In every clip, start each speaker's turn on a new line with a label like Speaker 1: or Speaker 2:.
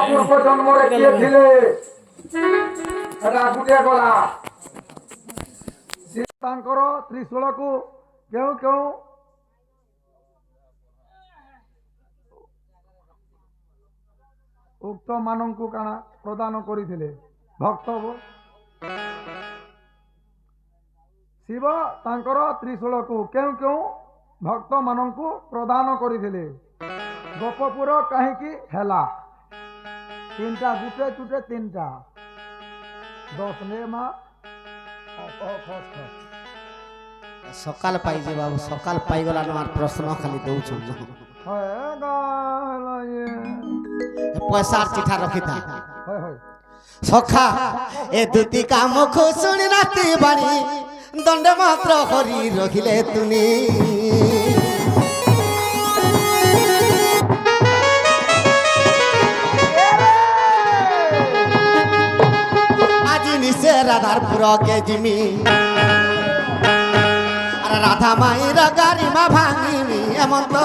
Speaker 1: ପୂର୍ବ ଜନ୍ମରେ କିଏ ଥିଲେ ଗୋଟିଏ ଗଲା ତାଙ୍କର ତ୍ରିଶୂଳକୁ କେଉଁ କେଉଁ ଉକ୍ତ ମାନଙ୍କୁ କାଣା ପ୍ରଦାନ କରିଥିଲେ ଭକ୍ତ ଶିବ ତାଙ୍କର ତ୍ରିଶୂଳକୁ କେଉଁ କେଉଁ ଭକ୍ତ ମାନଙ୍କୁ ପ୍ରଦାନ କରିଥିଲେ ଗୋପପୁର କାହିଁକି ହେଲା ତିନିଟା ଗୁଟେ ଚୁଟେ ତିନିଟା 10 ନେ ମା
Speaker 2: সকাল পাইছে বাবু সকাল পাইগলা আমার প্রশ্ন খালি দৌছন পয়সার চিঠা রখিতা সখা এ দুটি কাম খুশুনি নাতি বাড়ি দণ্ডে মাত্র হরি রখিলে তুমি আজি নিচে রাধারপুর কে জিমি রাধা মাইর গাড়ি মা ভাঙিনি এমন তো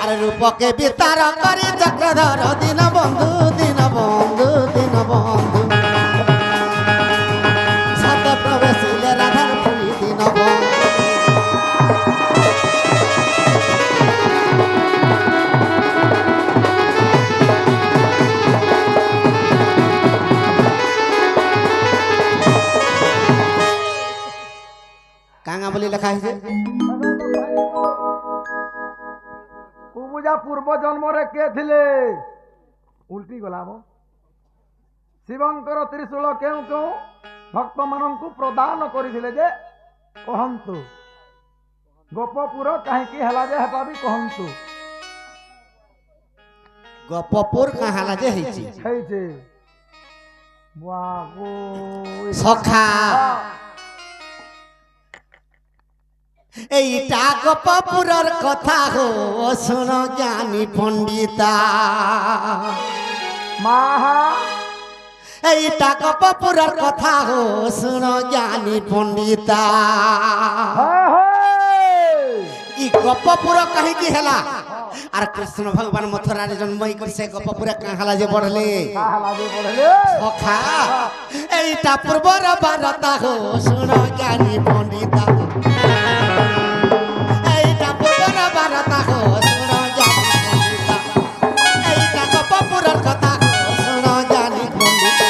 Speaker 2: আরে রূপকে বিতার করে চক্রধর দিন বন্ধু দিন বন্ধু দিন বন্ধু সত প্রবেশিলে রাধার পুরী দিন বন্ধু কাঙা বলি লেখা হয়েছে
Speaker 1: ପୂଜା ପୂର୍ବ ଜନ୍ମରେ କିଏ ଥିଲେ ଉଲ୍ଟି ଗଲା ମ ଶିବଙ୍କର ତ୍ରିଶୂଳ କେଉଁ କେଉଁ ଭକ୍ତମାନଙ୍କୁ ପ୍ରଦାନ କରିଥିଲେ ଯେ କହନ୍ତୁ ଗୋପପୁର କାହିଁକି ହେଲା ଯେ ହେଟା ବି କହନ୍ତୁ
Speaker 2: গোপপুর কাহালা যে হইছে
Speaker 1: ହେଇছে বাবু
Speaker 2: সখা এইটা গোপপুরের কথা হো শুন জ্ঞানী পণ্ডিতা
Speaker 1: মাহা
Speaker 2: এইটা গোপপুরের কথা হো শুন জ্ঞানী পণ্ডিতা ই গোপপুর কাহিকি হেলা আর কৃষ্ণ ভগবান মথুরারে জন্ম করে সে গোপপুরে কাহালা যে পড়লে সখা এইটা পূর্বর বারতা হো শুন জ্ঞানী পণ্ডিতা এইটা পূর্বর বারতা হো শুন জ্ঞানী পণ্ডিতা এইটা গোপপুরের কথা হো শুন জ্ঞানী পণ্ডিতা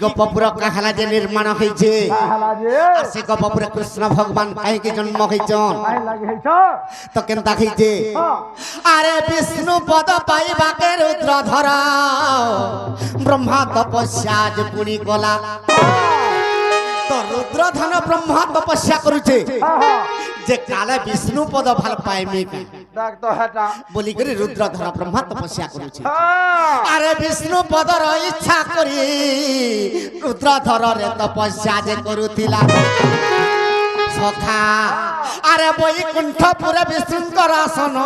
Speaker 2: গোপপুর কাহালা যে নির্মাণ হয়েছে আর সে গোপপুরে কৃষ্ণ ভগবান কাহিকি জন্ম হয়েছন তো কেনতা হয়েছে আরে বিষ্ণু পদ পাইবাকে রুদ্র ধরা ব্রহ্মা তপস্যা যে পুনি গলা তো রুদ্রধন ব্রহ্মা তপস্যা করুছে যে কালে বিষ্ণু পদ ভাল পাইমি বলি করে রুদ্রধর ব্রহ্মা তপস্যা করুছে আরে বিষ্ণু পদর ইচ্ছা করি রুদ্রধরের তপস্যা যে করুছিলা সখা আরে বৈকুণ্ঠপুরে বিষ্ণুঙ্কর আসন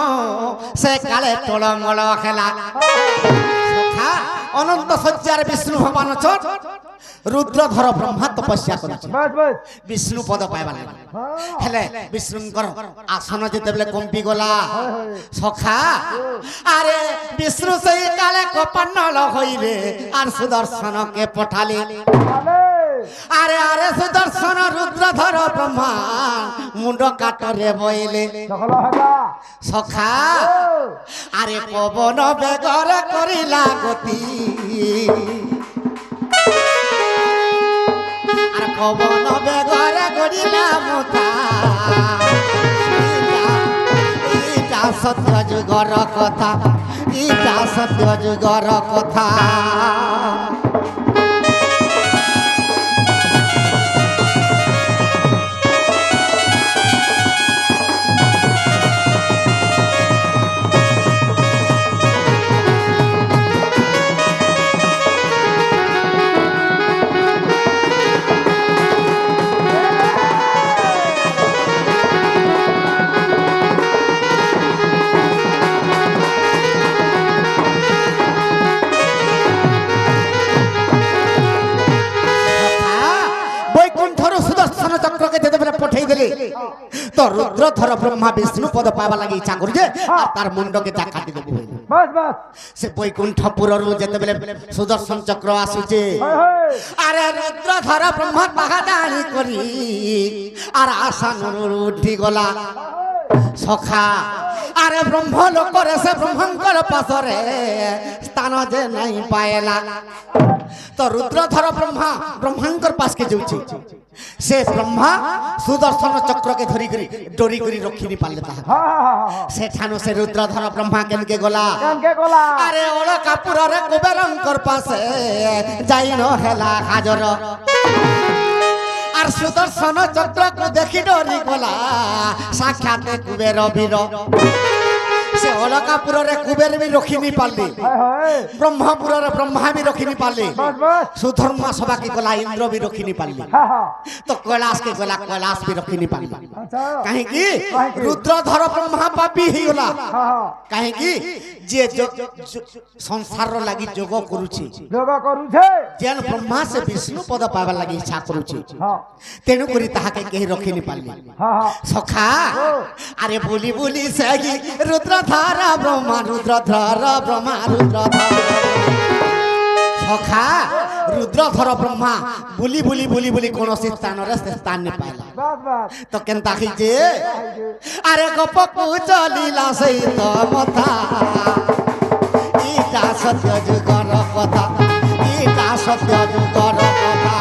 Speaker 2: সে কালে টোলমল খেলা সখা অনন্ত শয্যার বিষ্ণু ভগবান অছন রুদ্রধর ব্রহ্মা তপস্যা করছে বিষ্ণু পদ পাইবার লাগে হেলে বিষ্ণুঙ্কর আসন যেতেবেলে কম্পি গলা সখা আরে বিষ্ণু সেই কালে কপান্নল হইলে আর সুদর্শনকে পঠালে আরে আরে সুদর্শন রুদ্রধর ব্রহ্মা মুন্ড কাটরে বইলে সখা আরে পবন বেগরে করিলা গতি আর পবন বেগরে গড়িলা মুথা ইটা সত্য যুগর কথা ইটা সত্য যুগর কথা উঠাই দেলে তো রুদ্রধর ব্রহ্মা বিষ্ণু পদ পাইবা লাগি ইচ্ছা করছে আর তার মুন্ডকে যা কাটি দেবো
Speaker 1: বাস বাস
Speaker 2: সে বৈকুণ্ঠপুরରୁ যেତେବେଳେ সুদর্শন চক্র আসুছে
Speaker 1: হায় হায়
Speaker 2: আরে রুদ্রধর ব্রহ্মা তাহা জানি করি আর আসানରୁ উঠি গলা সখা আরে ব্রহ্ম লোকরে সে ব্রহ্মঙ্কর পাশরে স্থান যে নাই পায়লা তো রুদ্রধর ব্রহ্মা ব্রহ্মাঙ্কর পাশকে যাଉଛି সে ব্রহ্মা সুদর্শন চক্রকে ধরি করে ডরি করে রক্ষিনি পারলে তাহা
Speaker 1: হা হা হা
Speaker 2: সেঠানু সে রুদ্রধর ব্রহ্মা কেনকে গলা
Speaker 1: কেনকে গলা
Speaker 2: আরে অলকাপুরে কুবেরঙ্কর পাশে যাই ন হেলা হাজর আর সুদর্শন চক্রকে দেখি ডরি গলা সাক্ষাতে কুবের বীর সে অলকাপুরে কুবের বি রক্ষিনি পারলি
Speaker 1: হায় হায়
Speaker 2: ব্রহ্মপুরে ব্রহ্মা বি রক্ষিনি পারলি
Speaker 1: বাস বাস
Speaker 2: সুধর্মা সভাকে গলা ইন্দ্র বি রক্ষিনি পারলি
Speaker 1: হা হা
Speaker 2: তো কৈলাসকে গলা কৈলাস বি রক্ষিনি পারলি
Speaker 1: আচ্ছা
Speaker 2: কাহিকি
Speaker 1: কাহিকি?
Speaker 2: রুদ্রধর ব্রহ্মা পাপি হইগলা
Speaker 1: হা হা
Speaker 2: কাহিকি যে সংসার লাগি যোগ করুছি
Speaker 1: যোগ করুছে
Speaker 2: যেন ব্রহ্মা সে বিষ্ণু পদ পাইবার লাগি ইচ্ছা করুছি
Speaker 1: হা
Speaker 2: তেণু করি তাহাকে কেহি রক্ষিনি পারলি
Speaker 1: হা হা
Speaker 2: সখা আরে বলি বলি সে রুদ্রধর ব্রহ্মা রুদ্রধর ব্রহ্মা রুদ্রধর সখা রুদ্রধর ব্রহ্মা বুলি বুলি বুলি বুলি কোনসি স্থানরে সে স্থান নে পাইলা
Speaker 1: বাস বাস
Speaker 2: তো কেনতা যে আরে গপকু চলিলা সেই তো মথা ইটা সত্য যুগর কথা ইটা সত্য যুগর কথা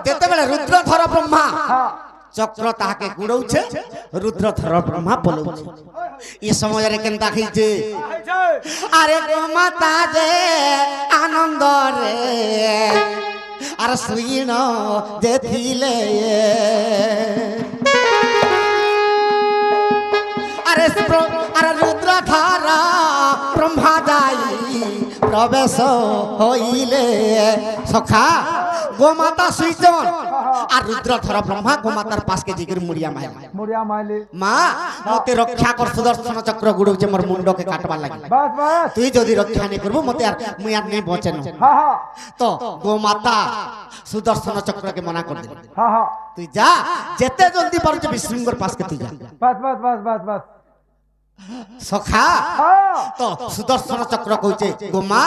Speaker 2: যেতেবেলে রুদ্রধর ব্রহ্মা
Speaker 1: হা
Speaker 2: চক্র তাহাকে গুড়ৌছে রুদ্রধর ব্রহ্মা পলৌছে এই সময়ের কেনতা খাইছে আরে গো মাতা যে আনন্দ রে আর শুইন যে থিলে আরে আরে রুদ্রধর ব্রহ্মা যাই প্রবেশ হইলে সখা গোমাতা সুইচন আর রুদ্রধর ব্রহ্মা গোমাতার পাশকে জিগির মুড়িয়া মাইলা
Speaker 1: মুড়িয়া মাইলে
Speaker 2: মা মতে রক্ষা কর সুদর্শন চক্র গুড়ুছে মোর মুন্ডকে কাটবার লাগি
Speaker 1: বাস বাস
Speaker 2: তুই যদি রক্ষা নেই করবো মতে আর মুই আর নেই বচেন
Speaker 1: হা হা
Speaker 2: তো গোমাতা সুদর্শন চক্রকে মনা করে দে
Speaker 1: হা হা
Speaker 2: তুই যা যেতে জলদি পারছে বিষ্ণুঙ্গর পাশকে তুই যা
Speaker 1: বাস বাস বাস বাস বাস
Speaker 2: সখা
Speaker 1: হা
Speaker 2: তো সুদর্শন চক্র কইছে গোমা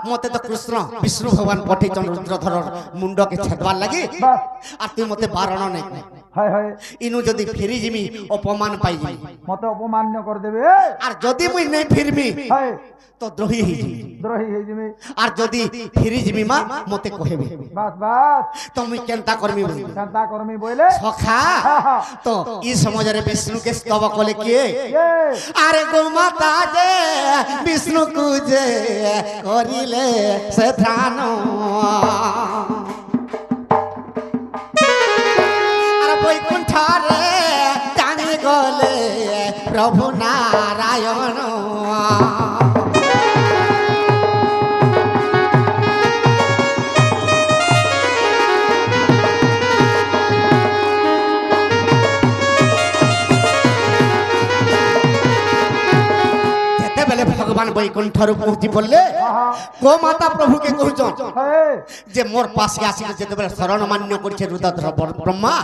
Speaker 2: মতে তো কৃষ্ণ বিষ্ণু ভগবান পঠেইছন রুদ্রধর মুন্ডকে ছেদবার লাগি
Speaker 1: বাস
Speaker 2: আর তুই মতে বারণ নাই
Speaker 1: হায় হায়
Speaker 2: ইনু যদি ফিরি জিমি অপমান পাই জিমি
Speaker 1: মতে অপমান্য করে দেবে
Speaker 2: আর যদি মুই নাই ফিরমি
Speaker 1: হায়
Speaker 2: তো দ্রোহী হই জিমি
Speaker 1: দ্রোহী হয়ে যাবে
Speaker 2: আর যদি ফিরি জিমি মা মতে কহেবে
Speaker 1: বাস বাস
Speaker 2: তো মুই কেনতা করমি বলি
Speaker 1: চিন্তা করমি বইলে
Speaker 2: সখা তো এই সমাজরে বিষ্ণুকে স্তব কলে কি
Speaker 1: এ
Speaker 2: আরে গোমাতা যে বিষ্ণু কুজে করিলে সে ধ্যান আর বৈকুণ্ঠরে জানি গলে প্রভু নারায়ণ যেতেবেলে ভগবান বৈকুণ্ঠর পৌঁছি পড়লে গোমাতা প্রভুকে কহুছন
Speaker 1: হায়
Speaker 2: যে মোর পাশে আসিলে যেতেবেলে শরণ মান্য করছে রুদ্রধর ব্রহ্মা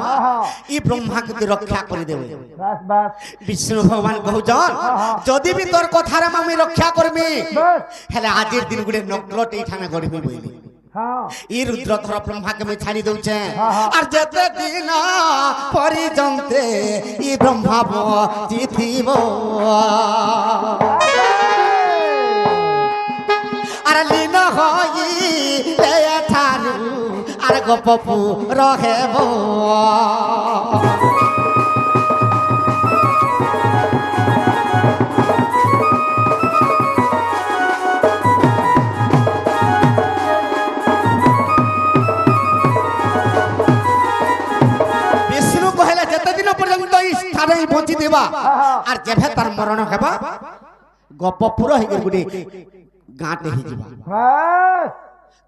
Speaker 2: ই ব্রহ্মাকে তুই রক্ষা করে দেবে
Speaker 1: বাস বাস
Speaker 2: বিষ্ণু ভগবান কহুছন যদি বি তোর কথারে আমি রক্ষা করবি
Speaker 1: বাস
Speaker 2: হেলে আজির দিন গুড়ে নকলট এইখানে গড়বি বইলি
Speaker 1: হ্যাঁ
Speaker 2: ই রুদ্রধর ব্রহ্মাকে আমি ছাড়ি দউছে আর যেতে দিন পরিজন্তে ই ব্রহ্মা জিথিব আর লীন হই ঠারু আর গপপু রহেব ପହଞ୍ଚି ଦେବା আর যেভে তার মরণ হেবা গপপুর হইগর গুটে গাঁটে হইଯିবা
Speaker 1: বাস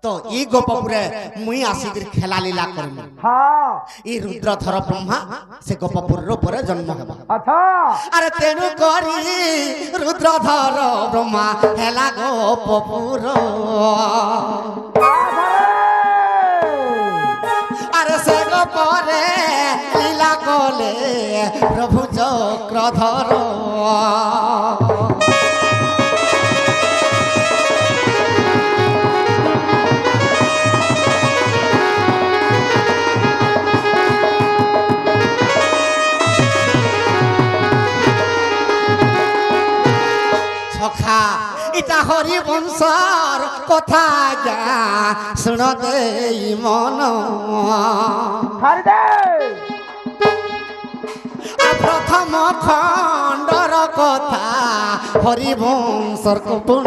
Speaker 2: তো এই গপপুরে মুই আসিকি খেলা লীলা করমি
Speaker 1: হ্যাঁ
Speaker 2: এই রুদ্রধর ব্রহ্মা সে গপপুরের উপরে জন্ম হেবা
Speaker 1: আচ্ছা
Speaker 2: আরে তেনু করি রুদ্রধর ব্রহ্মা হেলা গপপুর আরে সে গপরে লীলা কলে প্রভু চক্রধর সখা ইটা হরি বংশর কথা যা শুনতে মন
Speaker 1: ছাড়ি দে
Speaker 2: প্রথম খণ্ডর কথা হরি বংশর কুটুণ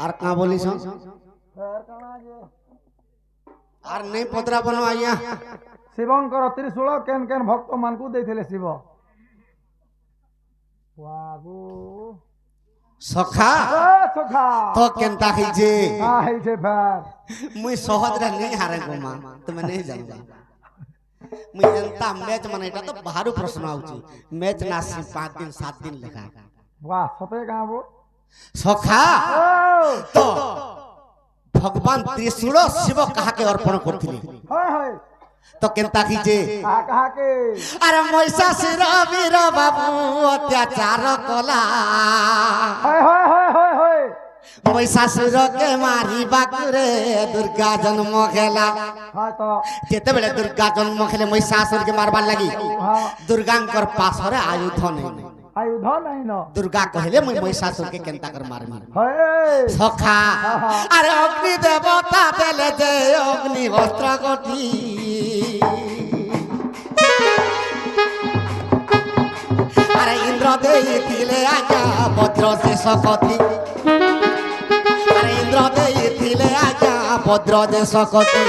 Speaker 2: আর কা বলিস আর নেই পদরা বনো আইয়া
Speaker 1: শিবঙ্কর ত্রিশূଳ কেন কেন ভক্ত মানকু ଦେଇଥିଲେ শিব বাবু
Speaker 2: সখা
Speaker 1: সখা
Speaker 2: তো কেনতা হইছে
Speaker 1: ହେଇছে ফের
Speaker 2: মুই সহজরে নেই হারে গোমা তুমি নেই জানবা মুই এন্তা ম্যাচ মানে এটা তো বাহারু প্রশ্ন আউছি ম্যাচ না 5 দিন 7 দিন লেখা
Speaker 1: বাহ সতে গাবো
Speaker 2: সখা তো ভগবান ত্রিশূল শিব কাহাকে অর্পণ করଥିଲେ
Speaker 1: হয় হয়
Speaker 2: তো কেনতা হইছে
Speaker 1: কাহাকে
Speaker 2: আরে মহিষাসুর বীর বাবু অত্যাচার কলা
Speaker 1: হয় হয় হয় হয় হয়
Speaker 2: মহিষাসুরকে মারিবা করে দুর্গা জন্ম খেলা
Speaker 1: হয় তো
Speaker 2: যেতেবেলে দুর্গা জন্ম খেলে মহিষাসুরকে মারবার লাগি
Speaker 1: হ্যাঁ
Speaker 2: দুর্গাঙ্কর পাশরে আয়ুধ নেই
Speaker 1: আয়ুধ নাই ন
Speaker 2: দুর্গা কহিলে মুই মহিষাসুরকে কেনতা করে মারমি
Speaker 1: হয়
Speaker 2: সখা আরে অগ্নি দেবতা দেলে যে অগ্নি অস্ত্র গঠি আরে ইন্দ্র দেইছিলে আজ্ঞা বজ্র দেশ কতি আরে ইন্দ্র দেইছিলে আজ্ঞা বজ্র দেশ কতি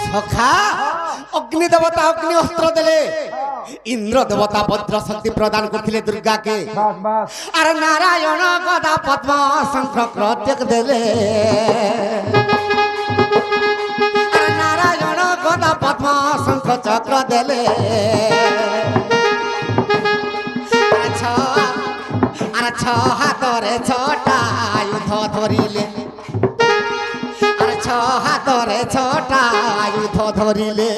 Speaker 2: সখা অগ্নি দেবতা অগ্নি অস্ত্র দেলে ইন্দ্র দেবতা বজ্র শক্তি প্রদান করলে দুর্গাকে
Speaker 1: বাস বাস
Speaker 2: আর নারায়ণ গদা পদ্ম শঙ্খ ক্রত্যক দেলে আর নারায়ণ গদা পদ্ম শঙ্খ চক্র দেলে আর ছ হাতরে ছটা আয়ুধ ধরিলে আর ছ হাতরে ছটা আয়ুধ ধরিলে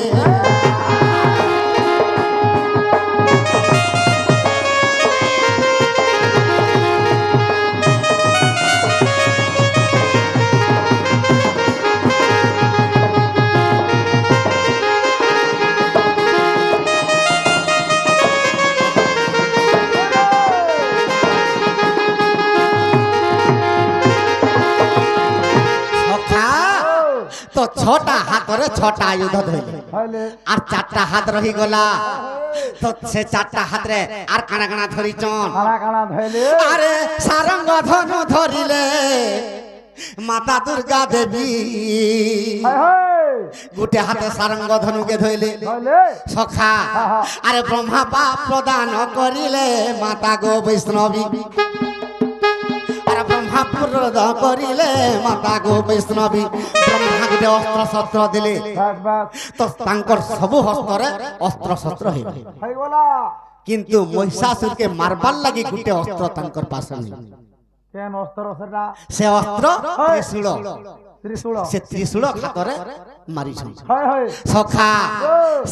Speaker 2: তো ছটা হাতরে ছটা আয়ুধ ধরলে
Speaker 1: হইলে
Speaker 2: আর চারটা হাত রহি গলা তো সে চারটা হাতরে আর কানা কানা ধরিছন
Speaker 1: কানা কানা ধইলে
Speaker 2: আরে সারঙ্গ ধনু ধরিলে মাতা দুর্গা দেবী
Speaker 1: হয় হয়
Speaker 2: গুটে হাতে সারঙ্গ ধনুকে ধইলে
Speaker 1: হইলে
Speaker 2: সখা আরে ব্রহ্মা পাপ প্রদান করিলে মাতা গো বৈষ্ণবী আর ব্রহ্মা প্রদান করিলে মাতা গো বৈষ্ণবী ব্রহ্মা গুটে অস্ত্র শস্ত্র দিলে
Speaker 1: বাস বাস
Speaker 2: তো তাঙ্কর সবু হস্তরে অস্ত্র শস্ত্র হইবে
Speaker 1: হইগলা
Speaker 2: কিন্তু মহিষাসুরকে মারবার লাগি গুটে অস্ত্র তাঙ্কর পাশে নেই
Speaker 1: কেন অস্ত্র সেটা
Speaker 2: সে অস্ত্র ত্রিশূল
Speaker 1: ত্রিশূল
Speaker 2: সে ত্রিশূল খাতরে মারিছন
Speaker 1: হয় হয়
Speaker 2: সখা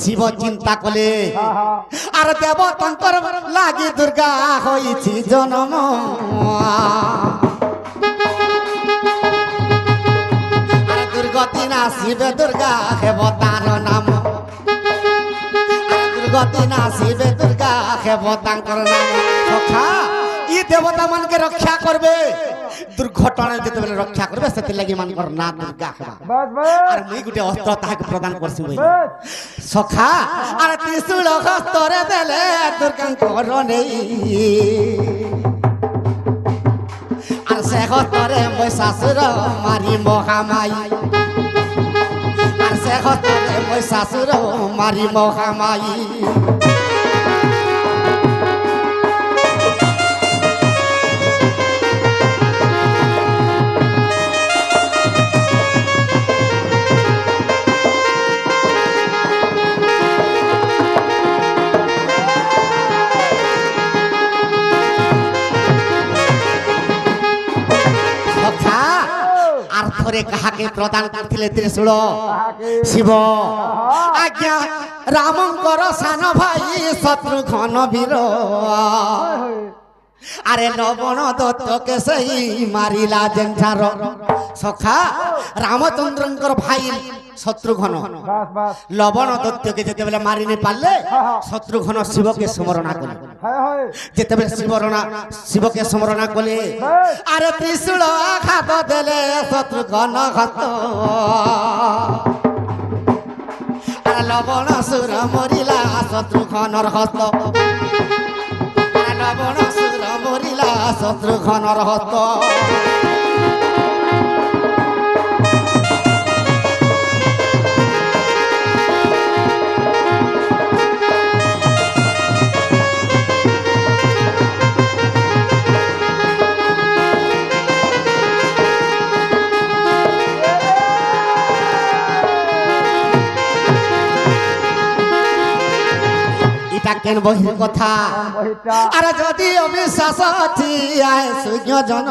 Speaker 2: শিব চিন্তা কলে
Speaker 1: হ্যাঁ হ্যাঁ
Speaker 2: আর দেবতাঙ্কর লাগি দুর্গা হইছি জনম আর দুর্গতি না শিবে দুর্গা হেব তার নাম আর দুর্গতি না শিবে দুর্গা হেব তাঙ্কর নাম সখা ই দেবতা মানকে রক্ষা করবে দুর্ঘটনা যেতেবেলে রক্ষা করবে সেতিলাগি মানকর না দুর্গা হেবা
Speaker 1: বাস বাস
Speaker 2: আর মুই গুটে অস্ত্র তাহাকে প্রদান করছি বই
Speaker 1: বাস
Speaker 2: সখা আর ত্রিশূল হস্তরে দেলে দুর্গাঙ্কর নেই আর সে হস্তরে মই শাশুর মারি মহামাই আর সে হস্তরে মই শাশুর মারি মহামাই সখা আর থরে কাহাকে প্রদান করଥିଲେ ত্রিশূল
Speaker 1: তাহাকে
Speaker 2: শিব আজ্ঞা রামঙ্কর সান ভাই শত্রুঘ্ন বীর
Speaker 1: হয় হয়
Speaker 2: আরে লবণ দত্তকে সেই মারিলা জেঠার সখা রামচন্দ্রঙ্কর ভাই শত্রুঘ্ন
Speaker 1: বাস বাস
Speaker 2: লবণ দত্তকে যেতেবেলে মারিনি পারলে শত্রুঘ্ন শিবকে স্মরণা কলে
Speaker 1: হয় হয়
Speaker 2: যেতেবেলে শিবকে স্মরণা কলে আরে ত্রিশূল আঘাত দেলে শত্রুঘ্ন হত আর লবণ সুর মরিলা শত্রুঘ্নর হস্ত আর লবণ সুর মরিলা শত্রুঘ্নর হস্ত এটা কেন বহির কথা
Speaker 1: বহিটা
Speaker 2: আর যদি অবিশ্বাস অছি আয় সূর্যজন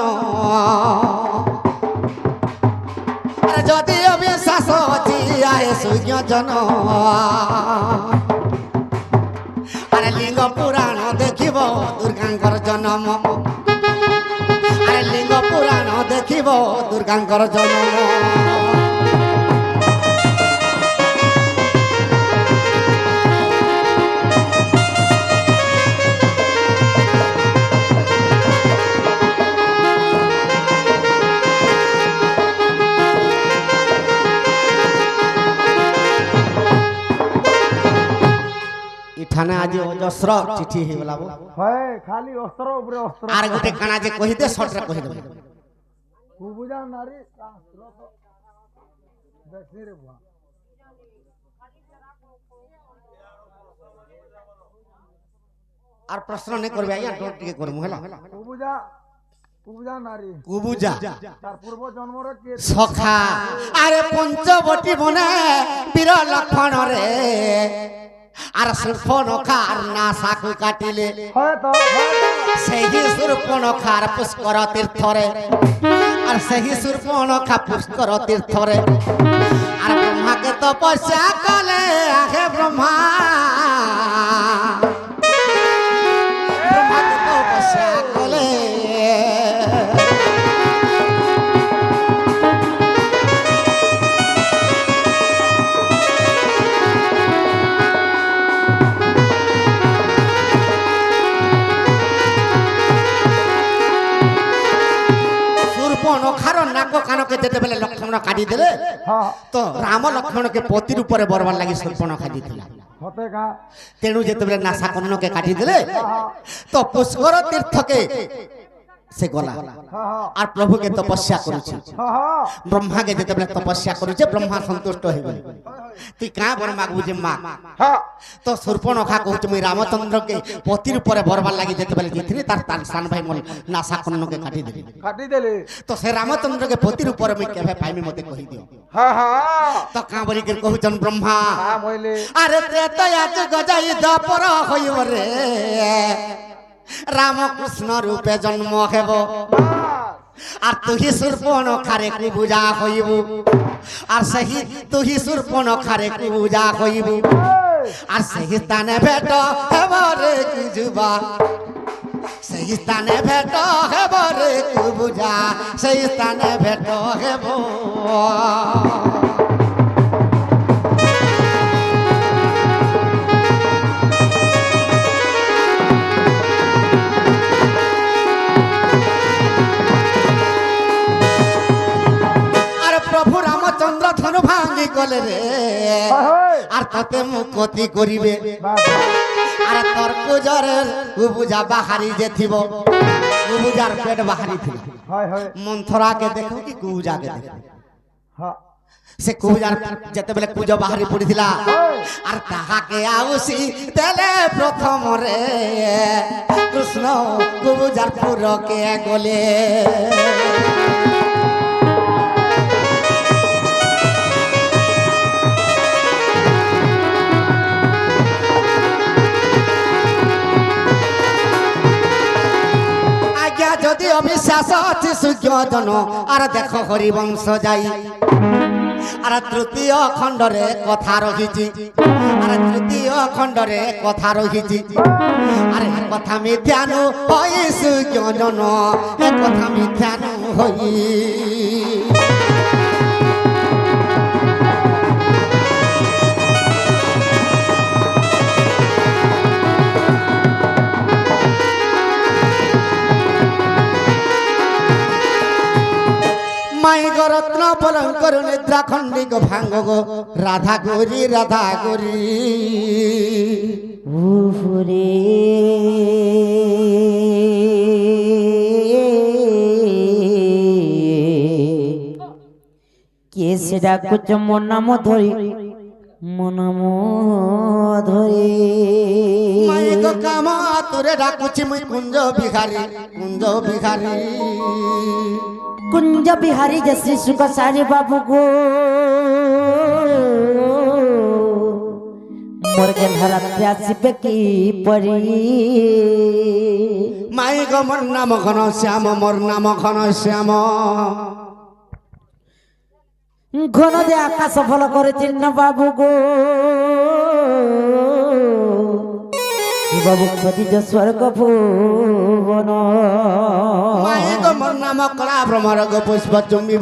Speaker 2: আর যদি অবিশ্বাস অছি আয় সূর্যজন আরে লিঙ্গ পুরাণ দেখিব দুর্গাঙ্কর জন্ম আরে লিঙ্গ পুরাণ দেখিব দুর্গাঙ্কর জন্ম ইঠানে আজ অজস্র চিঠি হয়ে গলা
Speaker 1: হয় খালি অস্ত্র উপরে অস্ত্র
Speaker 2: আর গোটে কানা যে কহিদে শর্টরে কহিদেবে
Speaker 1: বুঝা নারী অস্ত্র তো দেখি রে বুয়া
Speaker 2: আর প্রশ্ন নেই করবে আজ্ঞা ডোট টিকে করমু হেলা
Speaker 1: বুঝা নারী
Speaker 2: কুবুজা
Speaker 1: তার পূর্ব জন্মর কে
Speaker 2: সখা আরে পঞ্চবটি বনে বীর লক্ষণ রে আর সূর্পণখার না সাকু কাটিলে
Speaker 1: হয় তো
Speaker 2: সেই সূর্পণখার পুষ্কর তীর্থরে আর সেই সূর্পণখা পুষ্কর তীর্থরে আর ব্রহ্মাকে তপস্যা কলে আহে ব্রহ্মা ব্রহ্মাকে তপস্যা কলে সূর্পণখার নাক কানকে যেতেবেলে লক্ষ্মণ কাটি দেলে
Speaker 1: হ্যাঁ
Speaker 2: তো রাম লক্ষ্মণকে পতির উপরে বরবার লাগি সূর্পণখা দিଥିଲା
Speaker 1: হতে কা
Speaker 2: তেণু যেতেবেলে নাসা কর্ণকে কাটি দেলে তো পুষ্কর তীর্থকে সে গলা
Speaker 1: হ্যাঁ হ্যাঁ
Speaker 2: আর প্রভুকে তপস্যা করুছে
Speaker 1: হ্যাঁ হ্যাঁ
Speaker 2: ব্রহ্মাকে যেতেবেলে তপস্যা করুছে ব্রহ্মা সন্তুষ্ট হয়ে গেল তুই কাঁ বড় মাগবু যে মা
Speaker 1: হ্যাঁ
Speaker 2: তো সূর্পণখা কହୁছে মুই রামচন্দ্রকে পতির উপরে বরবার লাগি যেতেবেলে যেতিনি তার তার সান ভাই মোর নাসা কর্ণকে কাটি দেলি
Speaker 1: কাটি দেলে
Speaker 2: তো সে রামচন্দ্রকে পতির উপরে মুই কেবে পাইমি মতে কহি দিও
Speaker 1: হ্যাঁ হ্যাঁ
Speaker 2: তো কাঁ বলি করে কহুছন ব্রহ্মা
Speaker 1: হ্যাঁ বইলে
Speaker 2: আরে ত্রেতয়া যুগ যাই দ্বাপর হইব রে রামকৃষ্ণ রূপে জন্ম হেব
Speaker 1: বাস
Speaker 2: আর তুহি সুরপন খারে কু বুঝা হইব আর সেই তুহি সুরপন খারে কু বুঝা হইব আর সেই স্থানে ভেট হেব রে কুজুবা সেই স্থানে ভেট হেব রে কু বুঝা সেই স্থানে ভেট হেব প্রভু রামচন্দ্র ধনু ভাঙ্গি গলে রে আর তাতে মুকতি করিবে আর তোর কুজরের কুবুজা বাহারি যে থিব কুবুজার পেট বাহারি থিব মন্থরাকে দেখো কি কুবুজাকে দেখো সে কুবুজার যেতেবেলে কুজ বাহারি পড়িছিলা আর তাহাকে আউসি দেলে প্রথম রে কৃষ্ণ কুবুজার পুরকে গলে যদি অবিশ্বাস আছে সূর্যজন আর দেখো হরিবংশ যাই আর তৃতীয় খণ্ডরে কথা রহিছি আর তৃতীয় খণ্ডরে কথা রহিছি আরে কথা মিথ্যানু হই সূর্যজন এ কথা মিথ্যানু হই মাই গরত্ন পলঙ্কর নিদ্রা খণ্ডিক ভাঙ্গ গো রাধা গৌরী রাধা গৌরী
Speaker 3: উফরে কে সে ডাকুছ মোর নাম ধরি মোর নাম ধরি
Speaker 2: মাই গো কামা তোরে ডাকুছি মুই কুঞ্জ বিহারী কুঞ্জ বিহারী
Speaker 3: कुंज बिहारी जैसे सुख सारे बाबू गो मुर्गन हरा प्यासी पे की परी
Speaker 2: माई गो मोर नाम घन श्याम मोर नाम घन श्याम
Speaker 3: घन दे आकाश फल करे चिन्ह बाबू गो बाबू पति जो स्वर्ग भुवन
Speaker 2: माई गो मोर नाम कला भ्रमर गो पुष्प चुम्बी